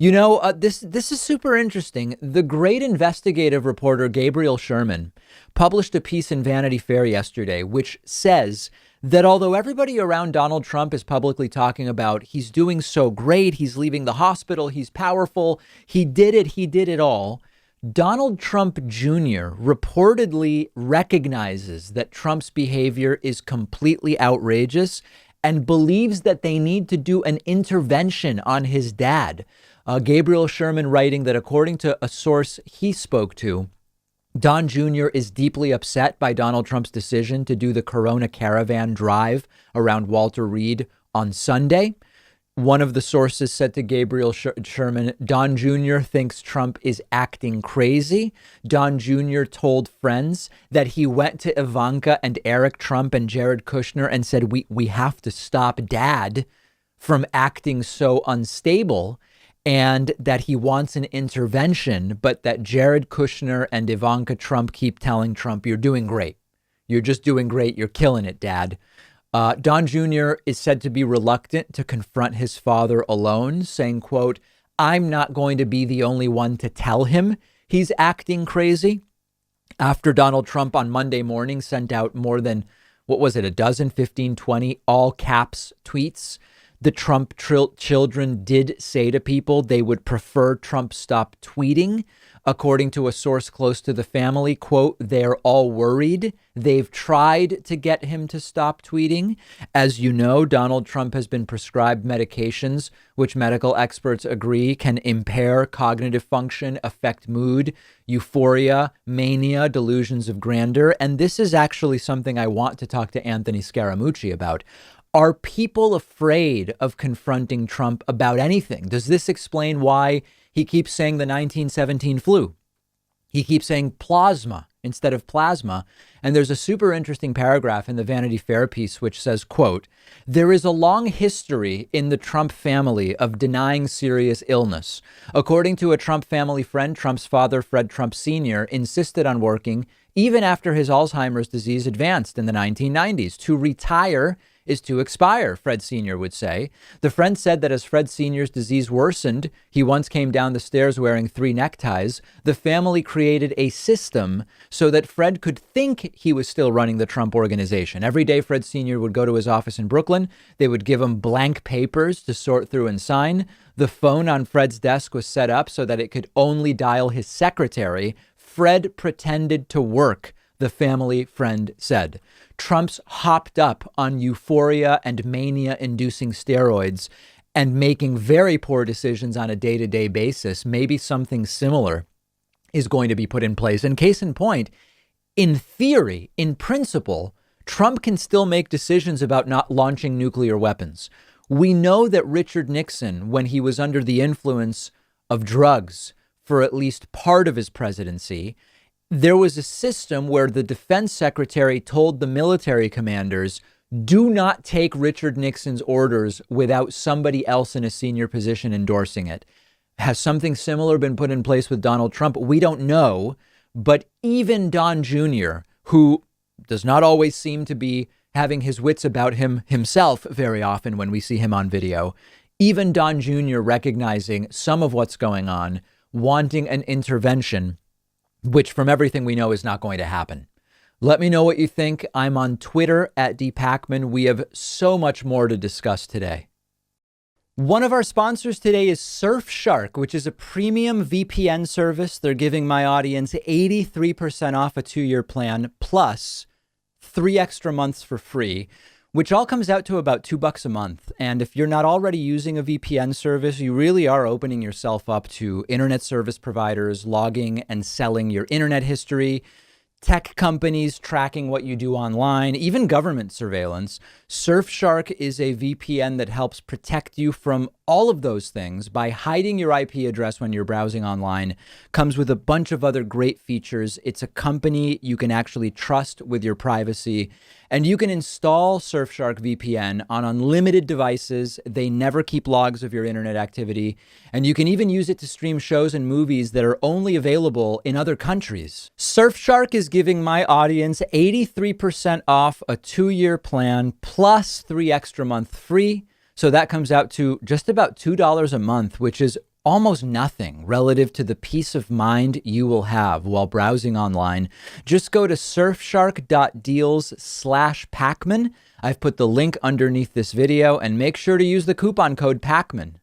This is super interesting. The great investigative reporter Gabriel Sherman published a piece in Vanity Fair yesterday, which says that although everybody around Donald Trump is publicly talking about he's doing so great, he's leaving the hospital, he's powerful, he did it all. Donald Trump Jr. reportedly recognizes that Trump's behavior is completely outrageous and believes that they need to do an intervention on his dad. Gabriel Sherman writing that according to a source he spoke to, Don Jr. is deeply upset by Donald Trump's decision to do the Corona Caravan drive around Walter Reed on Sunday. One of the sources said to Gabriel Sherman, Don Jr. thinks Trump is acting crazy. Don Jr. told friends that he went to Ivanka and Eric Trump and Jared Kushner and said, we have to stop Dad from acting so unstable, and that he wants an intervention, but that Jared Kushner and Ivanka Trump keep telling Trump, you're doing great. You're just doing great. You're killing it, Dad. Don Jr. is said to be reluctant to confront his father alone, saying, quote, I'm not going to be the only one to tell him he's acting crazy. After Donald Trump on Monday morning sent out more than, a dozen, 15, 20 all caps tweets, the Trump children did say to people they would prefer Trump stop tweeting. According to a source close to the family, quote, they're all worried. They've tried to get him to stop tweeting. As you know, Donald Trump has been prescribed medications, which medical experts agree can impair cognitive function, affect mood, euphoria, mania, delusions of grandeur. And this is actually something I want to talk to Anthony Scaramucci about. Are people afraid of confronting Trump about anything? Does this explain why he keeps saying the 1917 flu? He keeps saying plasma instead of plasma. And there's a super interesting paragraph in the Vanity Fair piece which says, quote, there is a long history in the Trump family of denying serious illness. According to a Trump family friend, Trump's father, Fred Trump Sr., insisted on working even after his Alzheimer's disease advanced in the 1990s. To retire is to expire, Fred Sr. would say. The friend said that as Fred Sr.'s disease worsened, he once came down the stairs wearing 3 neckties. The family created a system so that Fred could think he was still running the Trump organization. Every day, Fred Sr. would go to his office in Brooklyn. They would give him blank papers to sort through and sign. The phone on Fred's desk was set up so that it could only dial his secretary. Fred pretended to work, the family friend said. Trump's hopped up on euphoria and mania-inducing steroids and making very poor decisions on a day-to-day basis. Maybe something similar is going to be put in place. And case in point, in theory, in principle, Trump can still make decisions about not launching nuclear weapons. We know that Richard Nixon, when he was under the influence of drugs for at least part of his presidency, there was a system where the defense secretary told the military commanders, do not take Richard Nixon's orders without somebody else in a senior position endorsing it. Has something similar been put in place with Donald Trump? We don't know. But even Don Jr., who does not always seem to be having his wits about him himself very often when we see him on video, even Don Jr. recognizing some of what's going on, wanting an intervention, which from everything we know is not going to happen. Let me know what you think. I'm on Twitter at @Pakman. We have so much more to discuss today. One of our sponsors today is Surfshark, which is a premium VPN service. They're giving my audience 83% off a 2-year plan plus 3 extra months for free, which all comes out to about $2 a month. And if you're not already using a VPN service, you really are opening yourself up to internet service providers logging and selling your internet history, tech companies tracking what you do online, even government surveillance. Surfshark is a VPN that helps protect you from all of those things by hiding your IP address when you're browsing online. Comes with a bunch of other great features. It's a company you can actually trust with your privacy. And you can install Surfshark VPN on unlimited devices. They never keep logs of your internet activity. And you can even use it to stream shows and movies that are only available in other countries. Surfshark is giving my audience 83% off a 2-year plan plus 3 extra months free. So that comes out to just about $2 a month, which is almost nothing relative to the peace of mind you will have while browsing online. Just go to surfshark.deals/Pakman. I've put the link underneath this video, and make sure to use the coupon code Pakman.